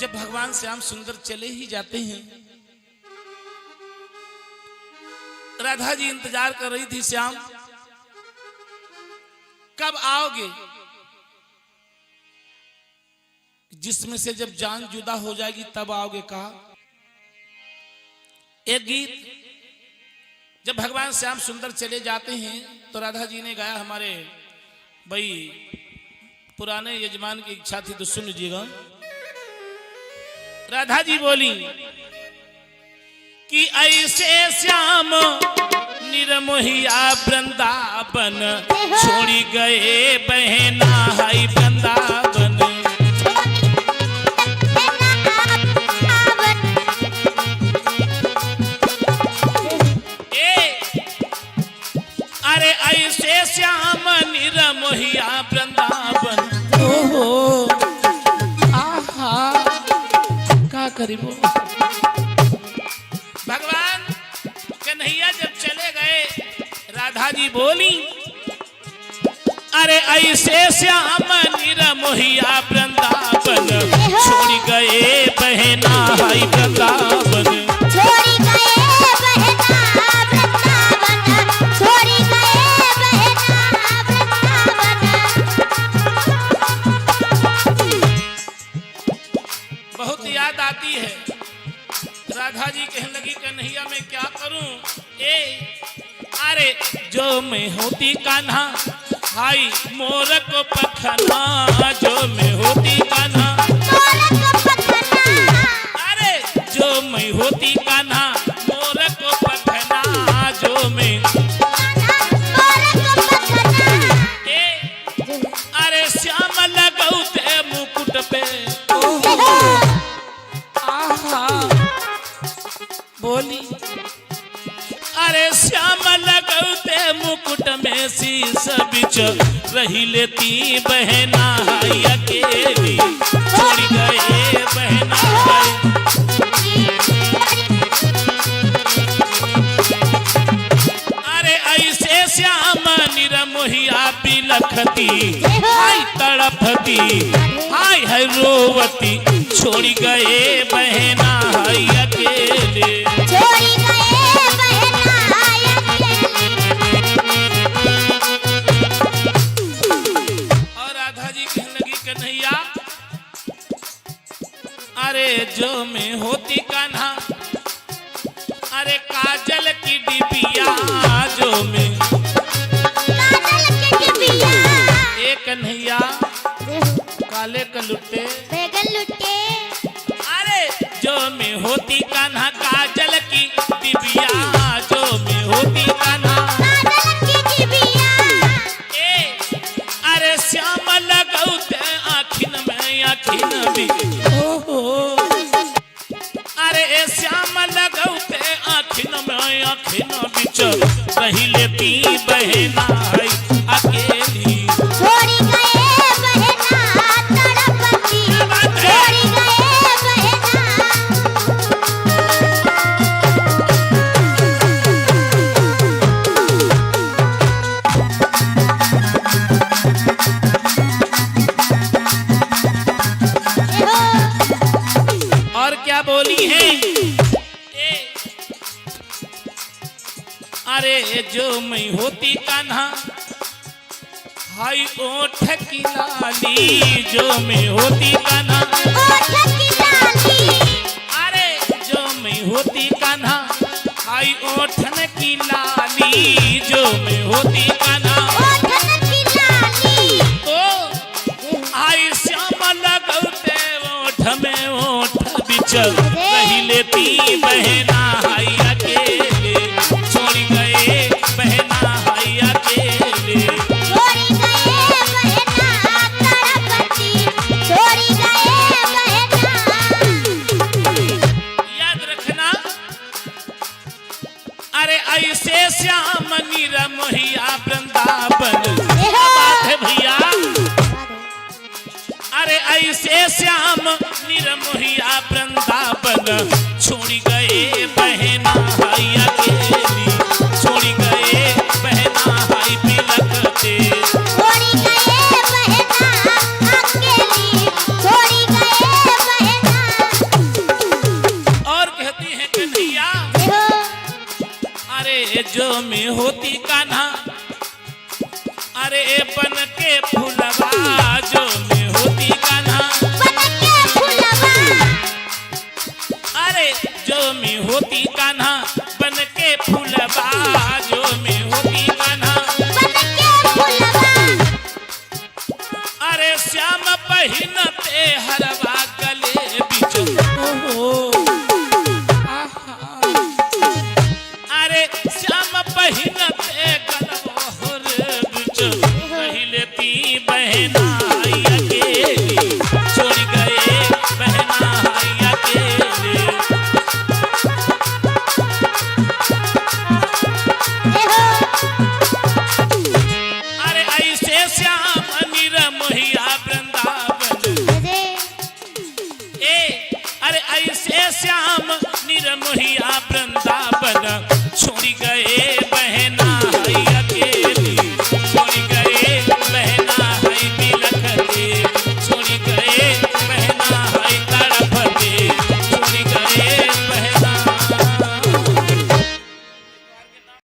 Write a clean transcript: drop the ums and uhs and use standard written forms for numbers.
जब भगवान श्याम सुंदर चले ही जाते हैं, राधा जी इंतजार कर रही थी, श्याम कब आओगे, जिसमें से जब जान जुदा हो जाएगी तब आओगे। कहा एक गीत जब भगवान श्याम सुंदर चले जाते हैं तो राधा जी ने गाया, हमारे भाई पुराने यजमान की इच्छा थी तो सुन लीजिएगा। राधा जी बोली कि ऐसे श्याम निरमोहिया वृंदावन छोड़ी गए बहना हाई वृंदावन। अरे ऐसे श्याम निरमोहिया वृंदावन, ओहो आहा का करीबो। भगवान कन्हैया जब चले गए, राधा जी बोली अरे ऐसे श्याम निरमोहिया वृंदावन छोड़ गए बहना हाई वृंदावन। बहुत याद आती है। राधा जी कहने लगी कन्हैया मैं क्या करूं, अरे जो मैं होती कान्हा हाई मोर को पखना, जो मैं होती कान्हा, अरे जो मैं होती कान्हा मोर को पखना, जो मैं अरे श्याम लगौते मुकुट पे, बोली अरे श्याम लगौते मुकुट में शीश बिच रही लेती बहना अकेली छोड़ गए बहना। अरे ऐसे श्याम निरमोहिया बिलखती हाय तड़पती हाय है रोवती छोड़ गए बहना अकेले। और राधा जी कहने लगी कन्हैया अरे जो मैं होती कान्हा, अरे काजल की डिबिया, जो मैं एक कन्हैया काले कलुट्टे अरे जो मैं होती कान्हा काजल की डिबिया, जो मैं होती कान्हा अरे श्याम लगौते आखिन में आखिन भी, अरे श्याम लगौते आखिन में आखिन बिच रही लेती बहना अकेली। और क्या बोली है, अरे जो मैं होती कान्हा हाय ओठ की लाली, जो मैं होती कान्हा अरे जो मैं होती कान्हा हाय ओठन की लाली, जो मैं होती कान्हा तो आई श्याम लगौते ओठ में ओठ बिच रही लेती बहना हाय अकेले छोड़ गए बहना हाय अकेले। याद रखना अरे ऐसे श्याम निरमोहिया वृंदावन, बात है भैया, अरे ऐसे श्याम निरमोहिया वृंदावन छोड़ गए बहना हाय अकेली, छोड़ गए बहना हाय बिलखते। में होती कान्हा अरे बन के फूलवा जो में होती कान्हा अरे जो में होती कान्हा बन के फूलवा जो में होती कान्हा अरे श्याम पहिनते हरवा गले बिच अरे श्याम पहिनते गलबोहर बिच कहलेती बहना अकेली छोड़ गए बहना अकेले अरे ऐसे श्याम निरमोहिया वृंदावन अरे ऐसे श्याम निरमोहिया वृंदावन छोड़ गए बहना अकेली छोड़ गए